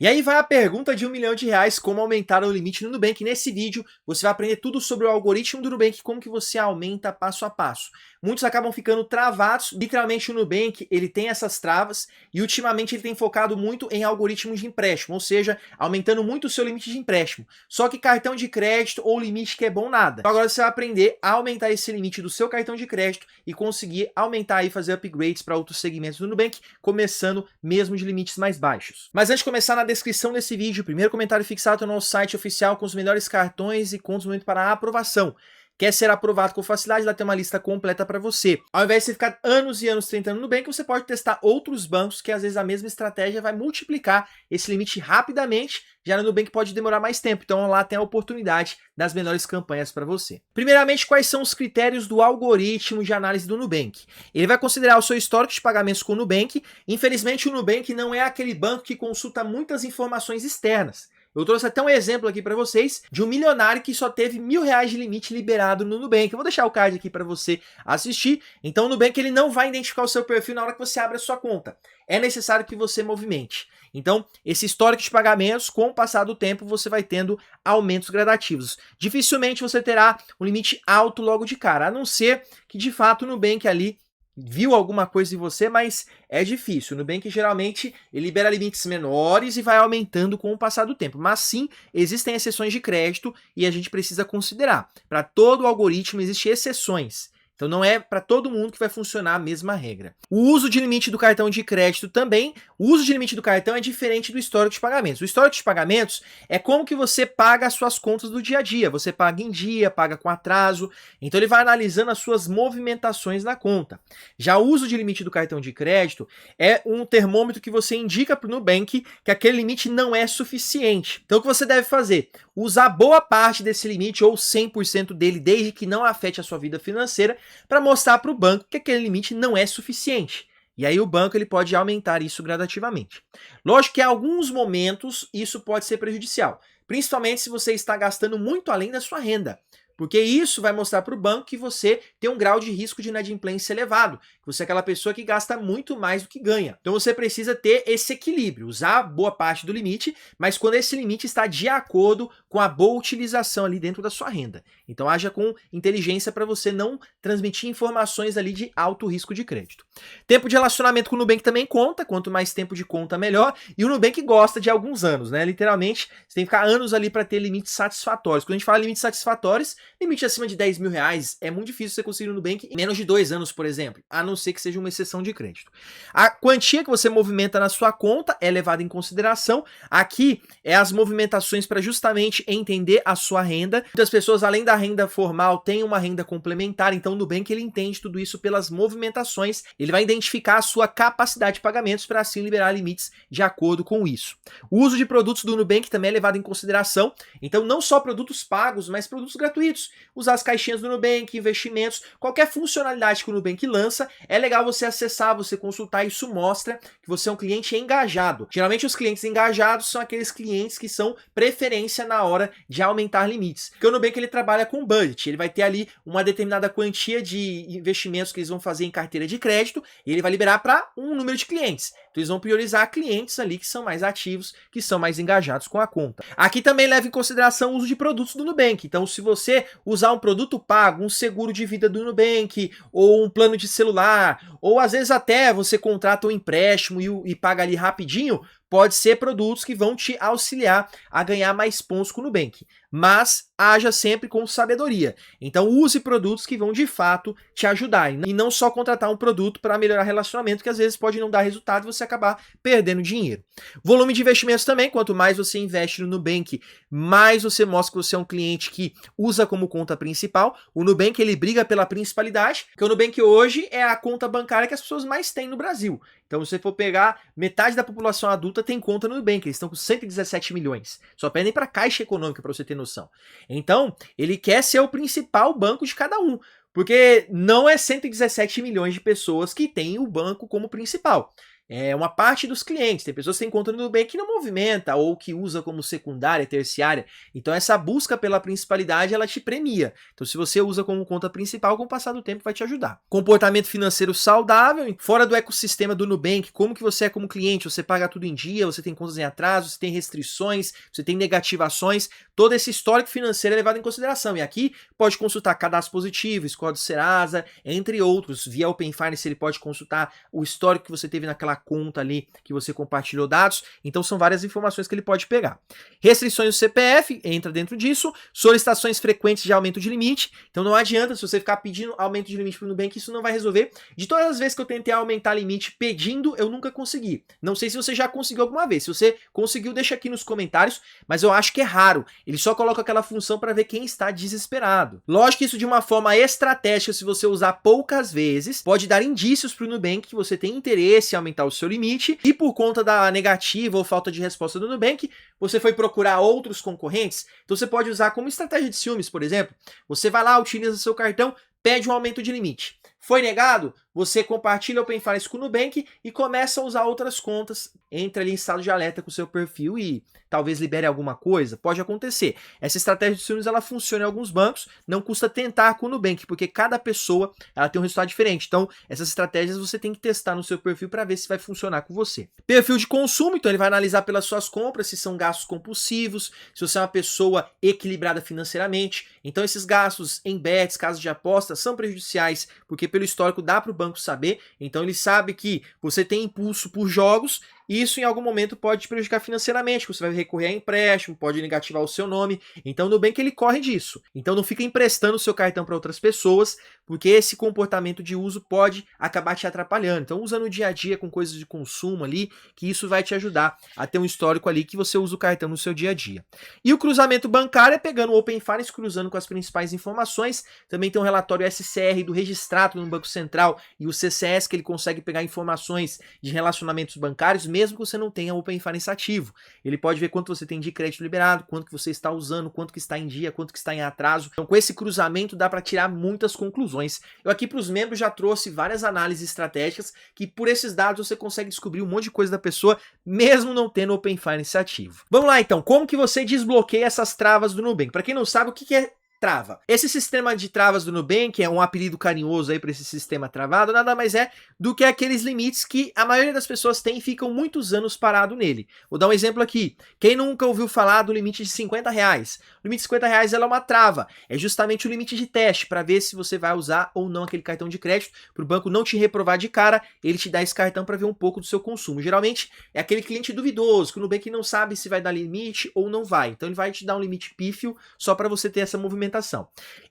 E aí vai a pergunta de R$ 1 milhão, como aumentar o limite no Nubank. Nesse vídeo você vai aprender tudo sobre o algoritmo do Nubank, como que você aumenta passo a passo. Muitos acabam ficando travados, literalmente o Nubank ele tem essas travas e ultimamente ele tem focado muito em algoritmos de empréstimo, ou seja, aumentando muito o seu limite de empréstimo. Só que cartão de crédito ou limite que é bom nada. Então agora você vai aprender a aumentar esse limite do seu cartão de crédito e conseguir aumentar e fazer upgrades para outros segmentos do Nubank, começando mesmo de limites mais baixos. Mas antes de começar, na descrição desse vídeo, o primeiro comentário fixado no nosso site oficial com os melhores cartões e contos no momento para a aprovação. Quer ser aprovado com facilidade? Lá tem uma lista completa para você. Ao invés de você ficar anos e anos tentando no Nubank, você pode testar outros bancos que às vezes a mesma estratégia vai multiplicar esse limite rapidamente. Já no Nubank pode demorar mais tempo, então lá tem a oportunidade das melhores campanhas para você. Primeiramente, quais são os critérios do algoritmo de análise do Nubank? Ele vai considerar o seu histórico de pagamentos com o Nubank. Infelizmente, o Nubank não é aquele banco que consulta muitas informações externas. Eu trouxe até um exemplo aqui para vocês de um milionário que só teve R$ 1.000 de limite liberado no Nubank. Eu vou deixar o card aqui para você assistir. Então o Nubank ele não vai identificar o seu perfil na hora que você abre a sua conta. É necessário que você movimente. Então, esse histórico de pagamentos, com o passar do tempo, você vai tendo aumentos gradativos. Dificilmente você terá um limite alto logo de cara, a não ser que de fato o Nubank ali viu alguma coisa em você, mas é difícil. O Nubank geralmente ele libera limites menores e vai aumentando com o passar do tempo. Mas sim, existem exceções de crédito e a gente precisa considerar. Para todo algoritmo existem exceções. Então não é para todo mundo que vai funcionar a mesma regra. O uso de limite do cartão de crédito também. O uso de limite do cartão é diferente do histórico de pagamentos. O histórico de pagamentos é como que você paga as suas contas do dia a dia. Você paga em dia, paga com atraso. Então ele vai analisando as suas movimentações na conta. Já o uso de limite do cartão de crédito é um termômetro que você indica para o Nubank que aquele limite não é suficiente. Então o que você deve fazer? Usar boa parte desse limite ou 100% dele, desde que não afete a sua vida financeira, para mostrar para o banco que aquele limite não é suficiente. E aí o banco ele pode aumentar isso gradativamente. Lógico que em alguns momentos isso pode ser prejudicial, principalmente se você está gastando muito além da sua renda. Porque isso vai mostrar para o banco que você tem um grau de risco de inadimplência elevado, que você é aquela pessoa que gasta muito mais do que ganha. Então você precisa ter esse equilíbrio, usar boa parte do limite, mas quando esse limite está de acordo com a boa utilização ali dentro da sua renda. Então haja com inteligência para você não transmitir informações ali de alto risco de crédito. Tempo de relacionamento com o Nubank também conta, quanto mais tempo de conta melhor, e o Nubank gosta de alguns anos, né? Literalmente, você tem que ficar anos ali para ter limites satisfatórios. Quando a gente fala limites satisfatórios, limite acima de R$ 10.000 é muito difícil você conseguir no Nubank em menos de 2 anos, por exemplo, a não ser que seja uma exceção de crédito. A quantia que você movimenta na sua conta é levada em consideração. Aqui é as movimentações para justamente entender a sua renda. Muitas pessoas, além da renda formal, têm uma renda complementar, então o Nubank ele entende tudo isso pelas movimentações. Ele vai identificar a sua capacidade de pagamentos para assim liberar limites de acordo com isso. O uso de produtos do Nubank também é levado em consideração. Então não só produtos pagos, mas produtos gratuitos. Usar as caixinhas do Nubank, investimentos, qualquer funcionalidade que o Nubank lança, é legal você acessar, você consultar, isso mostra que você é um cliente engajado. Geralmente os clientes engajados são aqueles clientes que são preferência na hora de aumentar limites. Porque o Nubank ele trabalha com budget, ele vai ter ali uma determinada quantia de investimentos que eles vão fazer em carteira de crédito e ele vai liberar para um número de clientes. Então eles vão priorizar clientes ali que são mais ativos, que são mais engajados com a conta. Aqui também leva em consideração o uso de produtos do Nubank. Então se você usar um produto pago, um seguro de vida do Nubank, ou um plano de celular, ou às vezes até você contrata um empréstimo e paga ali rapidinho, pode ser produtos que vão te auxiliar a ganhar mais pontos com o Nubank. Mas haja sempre com sabedoria. Então use produtos que vão de fato te ajudar. E não só contratar um produto para melhorar relacionamento, que às vezes pode não dar resultado e você acabar perdendo dinheiro. Volume de investimentos também. Quanto mais você investe no Nubank, mais você mostra que você é um cliente que usa como conta principal. O Nubank ele briga pela principalidade, porque o Nubank hoje é a conta bancária que as pessoas mais têm no Brasil. Então, se você for pegar, metade da população adulta tem conta no Nubank, eles estão com 117 milhões. Só pedem para a Caixa Econômica, para você ter noção. Então, ele quer ser o principal banco de cada um, porque não é 117 milhões de pessoas que têm o banco como principal. é uma parte dos clientes. Tem pessoas que têm conta no Nubank que não movimenta ou que usa como secundária, terciária. Então essa busca pela principalidade, ela te premia. Então se você usa como conta principal, com o passar do tempo vai te ajudar. Comportamento financeiro saudável, fora do ecossistema do Nubank, como que você é como cliente, você paga tudo em dia, você tem contas em atraso, você tem restrições, você tem negativações, todo esse histórico financeiro é levado em consideração. E aqui pode consultar cadastro positivo, score do Serasa, entre outros. Via Open Finance ele pode consultar o histórico que você teve naquela conta ali que você compartilhou dados. Então são várias informações que ele pode pegar. Restrições do CPF, entra dentro disso. Solicitações frequentes de aumento de limite. Então não adianta se você ficar pedindo aumento de limite para o Nubank, isso não vai resolver. De todas as vezes que eu tentei aumentar limite pedindo, eu nunca consegui. Não sei se você já conseguiu alguma vez. Se você conseguiu, deixa aqui nos comentários, mas eu acho que é raro. Ele só coloca aquela função para ver quem está desesperado. Lógico que isso de uma forma estratégica, se você usar poucas vezes, pode dar indícios para o Nubank que você tem interesse em aumentar o seu limite e por conta da negativa ou falta de resposta do Nubank, você foi procurar outros concorrentes. Então você pode usar como estratégia de ciúmes, por exemplo. Você vai lá, utiliza seu cartão, pede um aumento de limite. Foi negado? Você compartilha o Open Finance com o Nubank e começa a usar outras contas, entra ali em estado de alerta com o seu perfil e talvez libere alguma coisa, pode acontecer. Essa estratégia de ciúmes, ela funciona em alguns bancos, não custa tentar com o Nubank, porque cada pessoa ela tem um resultado diferente. Então, essas estratégias você tem que testar no seu perfil para ver se vai funcionar com você. Perfil de consumo, então ele vai analisar pelas suas compras, se são gastos compulsivos, se você é uma pessoa equilibrada financeiramente. Então, esses gastos em bets, casas de apostas, são prejudiciais, porque pelo histórico dá para o banco saber. Então, ele sabe que você tem impulso por jogos, e isso em algum momento pode te prejudicar financeiramente, você vai recorrer a empréstimo, pode negativar o seu nome. Então o Nubank ele corre disso. Então não fica emprestando o seu cartão para outras pessoas, porque esse comportamento de uso pode acabar te atrapalhando. Então usa no dia a dia com coisas de consumo ali, que isso vai te ajudar a ter um histórico ali que você usa o cartão no seu dia a dia. E o cruzamento bancário é pegando o Open Finance, cruzando com as principais informações. Também tem um relatório SCR do registrado no Banco Central e o CCS, que ele consegue pegar informações de relacionamentos bancários, mesmo que você não tenha o Open Finance ativo. Ele pode ver quanto você tem de crédito liberado, quanto que você está usando, quanto que está em dia, quanto que está em atraso. Então com esse cruzamento dá para tirar muitas conclusões. Eu aqui para os membros já trouxe várias análises estratégicas que por esses dados você consegue descobrir um monte de coisa da pessoa, mesmo não tendo o Open Finance ativo. Vamos lá então, como que você desbloqueia essas travas do Nubank? Para quem não sabe, o que é trava? Esse sistema de travas do Nubank, é um apelido carinhoso aí para esse sistema travado, nada mais é do que aqueles limites que a maioria das pessoas tem e ficam muitos anos parado nele. Vou dar um exemplo aqui. Quem nunca ouviu falar do limite de R$50? O limite de R$50 ela é uma trava. É justamente o limite de teste para ver se você vai usar ou não aquele cartão de crédito, para o banco não te reprovar de cara, ele te dá esse cartão para ver um pouco do seu consumo. Geralmente é aquele cliente duvidoso, que o Nubank não sabe se vai dar limite ou não vai. Então ele vai te dar um limite pífio só para você ter essa movimentação.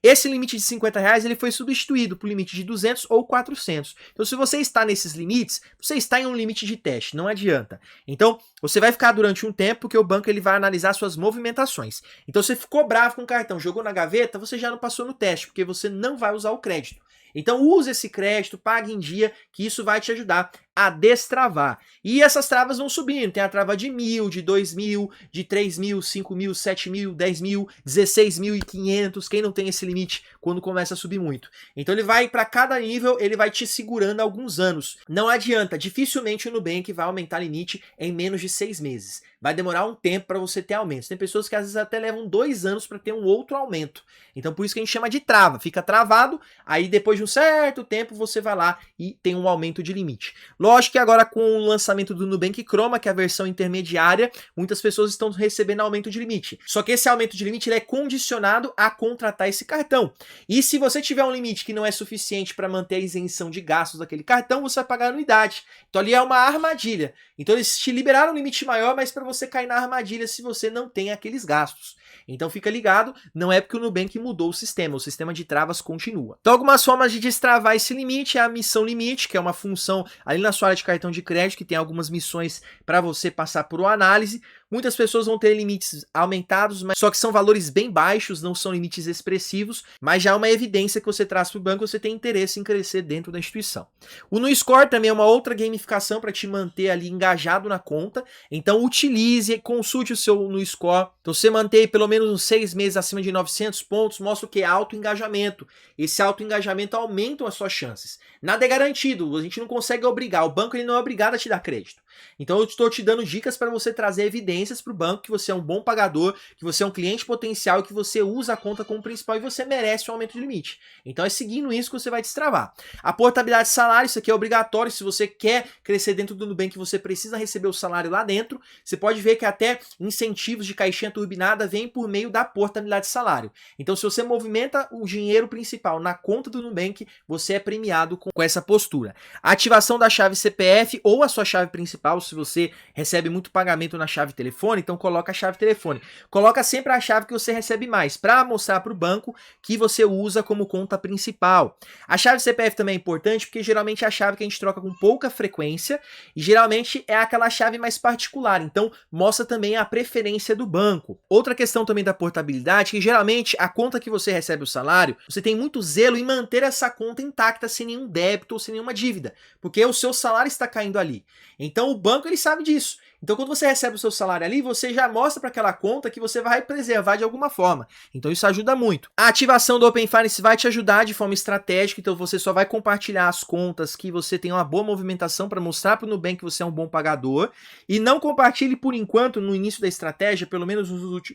Esse limite de R$50 ele foi substituído por limite de 200 ou 400. Então se você está nesses limites, você está em um limite de teste, não adianta. Então você vai ficar durante um tempo porque o banco ele vai analisar suas movimentações. Então você ficou bravo com o cartão, jogou na gaveta, você já não passou no teste, porque você não vai usar o crédito. Então use esse crédito, pague em dia, que isso vai te ajudar a destravar. E essas travas vão subindo, tem a trava de 1.000, de 2.000, de 3.000, 5.000, 7.000, 10.000, 16.500, quem não tem esse limite quando começa a subir muito. Então ele vai para cada nível, ele vai te segurando alguns anos. Não adianta, dificilmente o Nubank vai aumentar limite em menos de 6 meses. Vai demorar um tempo para você ter aumentos. Tem pessoas que às vezes até levam 2 anos para ter um outro aumento. Então por isso que a gente chama de trava, fica travado, aí depois de um certo tempo você vai lá e tem um aumento de limite. Lógico que agora com o lançamento do Nubank Chroma, que é a versão intermediária, muitas pessoas estão recebendo aumento de limite. Só que esse aumento de limite ele é condicionado a contratar esse cartão. E se você tiver um limite que não é suficiente para manter a isenção de gastos daquele cartão, você vai pagar anuidade. Então ali é uma armadilha. Então eles te liberaram um limite maior, mas para você cair na armadilha se você não tem aqueles gastos. Então fica ligado, não é porque o Nubank mudou o sistema de travas continua. Então algumas formas de destravar esse limite é a missão limite, que é uma função ali na sua área de cartão de crédito, que tem algumas missões para você passar por uma análise. Muitas pessoas vão ter limites aumentados, mas só que são valores bem baixos, não são limites expressivos, mas já é uma evidência que você traz para o banco, você tem interesse em crescer dentro da instituição. O NuScore também é uma outra gamificação para te manter ali engajado na conta, então utilize, consulte o seu NuScore. Então você manter pelo menos uns 6 meses acima de 900 pontos, mostra o que? Alto engajamento. Esse alto engajamento aumenta as suas chances. Nada é garantido, a gente não consegue obrigar, o banco ele não é obrigado a te dar crédito. Então eu estou te dando dicas para você trazer evidências para o banco que você é um bom pagador, que você é um cliente potencial, que você usa a conta como principal e você merece um aumento de limite. Então é seguindo isso que você vai destravar. A portabilidade de salário, isso aqui é obrigatório, se você quer crescer dentro do Nubank, você precisa receber o salário lá dentro. Você pode ver que até incentivos de caixinha turbinada vêm por meio da portabilidade de salário. Então se você movimenta o dinheiro principal na conta do Nubank, você é premiado com essa postura. A ativação da chave CPF ou a sua chave principal, se você recebe muito pagamento na chave telefone, então coloca a chave telefone. Coloca sempre a chave que você recebe mais, para mostrar para o banco que você usa como conta principal. A chave CPF também é importante porque geralmente é a chave que a gente troca com pouca frequência e geralmente é aquela chave mais particular, então mostra também a preferência do banco. Outra questão também da portabilidade, que geralmente a conta que você recebe o salário, você tem muito zelo em manter essa conta intacta sem nenhum débito ou sem nenhuma dívida, porque o seu salário está caindo ali. Então o banco ele sabe disso. Então quando você recebe o seu salário ali, você já mostra para aquela conta que você vai preservar de alguma forma. Então isso ajuda muito. A ativação do Open Finance vai te ajudar de forma estratégica, então você só vai compartilhar as contas que você tem uma boa movimentação para mostrar para o Nubank que você é um bom pagador. E não compartilhe por enquanto, no início da estratégia, pelo menos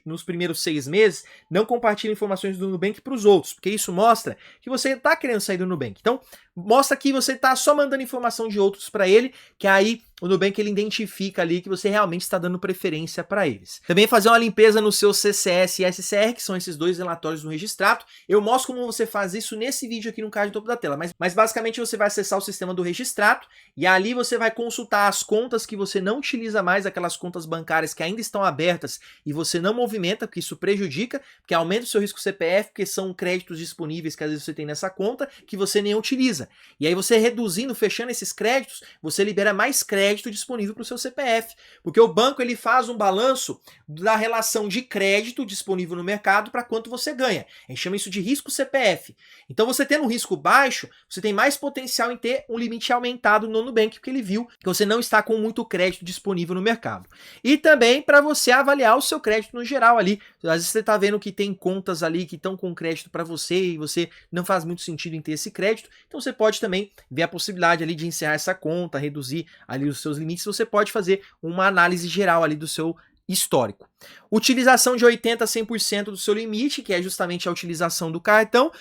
nos primeiros 6 meses, não compartilhe informações do Nubank para os outros, porque isso mostra que você está querendo sair do Nubank. Então mostra que você está só mandando informação de outros para ele, que aí o Nubank ele identifica ali que você realmente está dando preferência para eles. Também fazer uma limpeza no seu CCS e SCR, que são esses dois relatórios no Registrato. Eu mostro como você faz isso nesse vídeo aqui no card no topo da tela, mas basicamente você vai acessar o sistema do Registrato e ali você vai consultar as contas que você não utiliza mais, aquelas contas bancárias que ainda estão abertas e você não movimenta, porque isso prejudica, porque aumenta o seu risco CPF, porque são créditos disponíveis que às vezes você tem nessa conta que você nem utiliza. E aí você reduzindo, fechando esses créditos, você libera mais crédito disponível para o seu CPF. Porque o banco ele faz um balanço da relação de crédito disponível no mercado para quanto você ganha. A gente chama isso de risco CPF. Então você tendo um risco baixo, você tem mais potencial em ter um limite aumentado no Nubank, porque ele viu que você não está com muito crédito disponível no mercado. E também para você avaliar o seu crédito no geral ali. Às vezes você está vendo que tem contas ali que estão com crédito para você e você não faz muito sentido em ter esse crédito, então você pode também ver a possibilidade ali de encerrar essa conta, reduzir ali os seus limites, você pode fazer uma análise geral ali do seu histórico. Utilização de 80% a 100% do seu limite, que é justamente a utilização do cartão,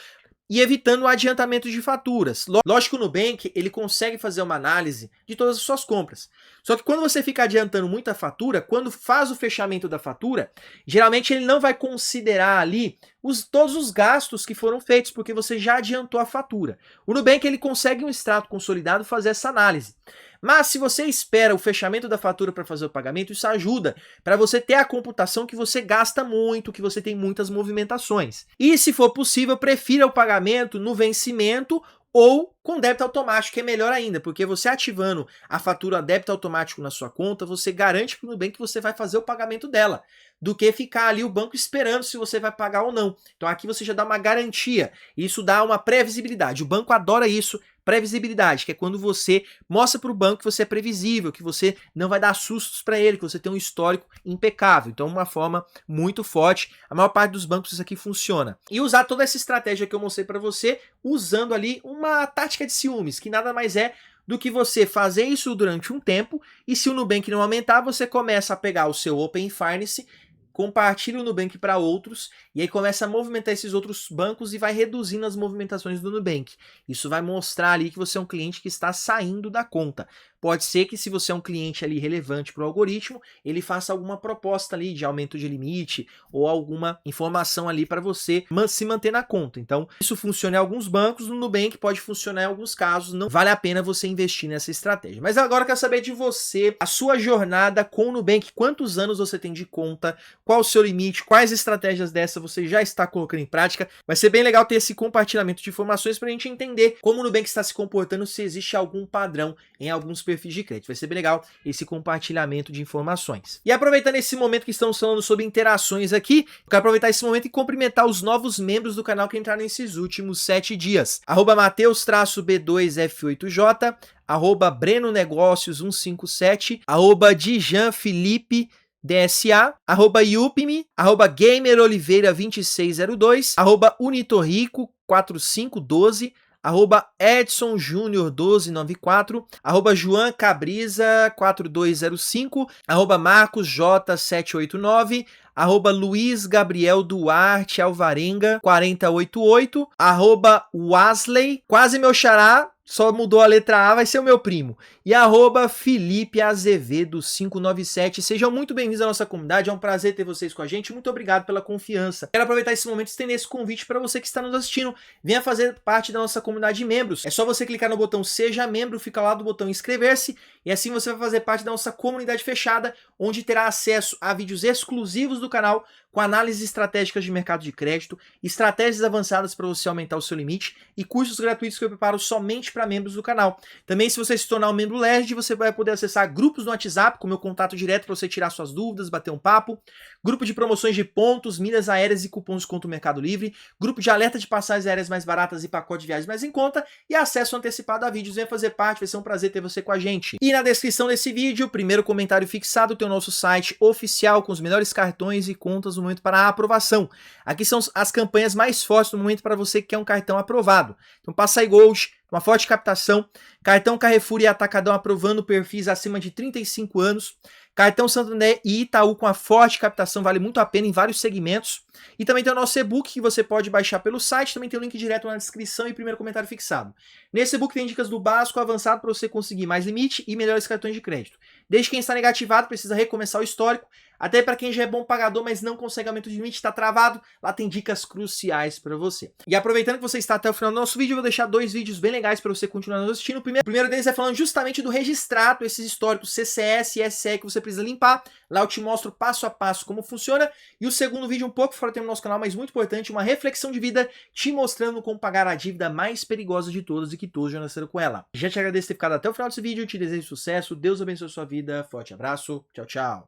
e evitando o adiantamento de faturas. Lógico que o Nubank ele consegue fazer uma análise de todas as suas compras. Só que quando você fica adiantando muita fatura, quando faz o fechamento da fatura, geralmente ele não vai considerar ali todos os gastos que foram feitos, porque você já adiantou a fatura. O Nubank ele consegue um extrato consolidado fazer essa análise. Mas se você espera o fechamento da fatura para fazer o pagamento, isso ajuda para você ter a computação que você gasta muito, que você tem muitas movimentações. E se for possível, prefira o pagamento no vencimento ou com débito automático, que é melhor ainda, porque você ativando a fatura a débito automático na sua conta, você garante para o Nubank que você vai fazer o pagamento dela, do que ficar ali o banco esperando se você vai pagar ou não. Então aqui você já dá uma garantia, isso dá uma previsibilidade. O banco adora isso, previsibilidade, que é quando você mostra para o banco que você é previsível, que você não vai dar sustos para ele, que você tem um histórico impecável. Então uma forma muito forte, a maior parte dos bancos isso aqui funciona. E usar toda essa estratégia que eu mostrei para você, usando ali uma tática de ciúmes, que nada mais é do que você fazer isso durante um tempo, e se o Nubank não aumentar, você começa a pegar o seu Open Finance, compartilha o Nubank para outros, e aí começa a movimentar esses outros bancos e vai reduzindo as movimentações do Nubank. Isso vai mostrar ali que você é um cliente que está saindo da conta. Pode ser que se você é um cliente ali relevante para o algoritmo, ele faça alguma proposta ali de aumento de limite ou alguma informação ali para você se manter na conta. Então, isso funciona em alguns bancos, no Nubank pode funcionar em alguns casos, não vale a pena você investir nessa estratégia. Mas agora eu quero saber de você, a sua jornada com o Nubank, quantos anos você tem de conta, qual o seu limite, quais estratégias dessa você já está colocando em prática. Vai ser bem legal ter esse compartilhamento de informações para a gente entender como o Nubank está se comportando, se existe algum padrão em alguns perfis de crédito. Vai ser bem legal esse compartilhamento de informações. E aproveitando esse momento que estamos falando sobre interações aqui, eu quero aproveitar esse momento e cumprimentar os novos membros do canal que entraram nesses últimos 7 dias. @Mateus-B2F8J, @BrenoNegócios157, @Dijan Felipe DSA, @Yupime, @GamerOliveira2602, @Unitorrico4512, @EdsonJúnior1294, @JoanCabrisa4205, @MarcosJ789, @LuizGabrielDuarteAlvarenga4088, @Wasley, quase meu xará, só mudou a letra A, vai ser o meu primo. E @FelipeAzevedo597. Sejam muito bem-vindos à nossa comunidade, é um prazer ter vocês com a gente, muito obrigado pela confiança. Quero aproveitar esse momento e estender esse convite para você que está nos assistindo, venha fazer parte da nossa comunidade de membros. É só você clicar no botão Seja Membro, fica lá do botão Inscrever-se, e assim você vai fazer parte da nossa comunidade fechada, onde terá acesso a vídeos exclusivos do canal, com análises estratégicas de mercado de crédito, estratégias avançadas para você aumentar o seu limite e cursos gratuitos que eu preparo somente para membros do canal. Também, se você se tornar um membro LED, você vai poder acessar grupos no WhatsApp com meu contato direto para você tirar suas dúvidas, bater um papo, grupo de promoções de pontos, milhas aéreas e cupons de desconto no Mercado Livre, grupo de alerta de passagens aéreas mais baratas e pacote de viagens mais em conta e acesso antecipado a vídeos. Venha fazer parte, vai ser um prazer ter você com a gente. E na descrição desse vídeo, primeiro comentário fixado, tem o nosso site oficial com os melhores cartões e contas no momento para a aprovação. Aqui são as campanhas mais fortes no momento para você que quer um cartão aprovado. Então, Passai Gold, uma forte captação, cartão Carrefour e Atacadão aprovando perfis acima de 35 anos, cartão Santander e Itaú com a forte captação, vale muito a pena em vários segmentos. E também tem o nosso e-book que você pode baixar pelo site, também tem o link direto na descrição e primeiro comentário fixado. Nesse e-book tem dicas do básico ao avançado para você conseguir mais limite e melhores cartões de crédito. Desde quem está negativado precisa recomeçar o histórico, até para quem já é bom pagador, mas não consegue aumento de limite, está travado, lá tem dicas cruciais para você. E aproveitando que você está até o final do nosso vídeo, eu vou deixar dois vídeos bem legais para você continuar nos assistindo. O primeiro deles é falando justamente do registrado, esses históricos CCS e SE que você precisa limpar. Lá eu te mostro passo a passo como funciona. E o segundo vídeo, um pouco fora do tema do nosso canal, mas muito importante, uma reflexão de vida te mostrando como pagar a dívida mais perigosa de todas e que todos já nasceram com ela. Já te agradeço por ter ficado até o final desse vídeo, te desejo sucesso, Deus abençoe a sua vida, forte abraço, tchau, tchau.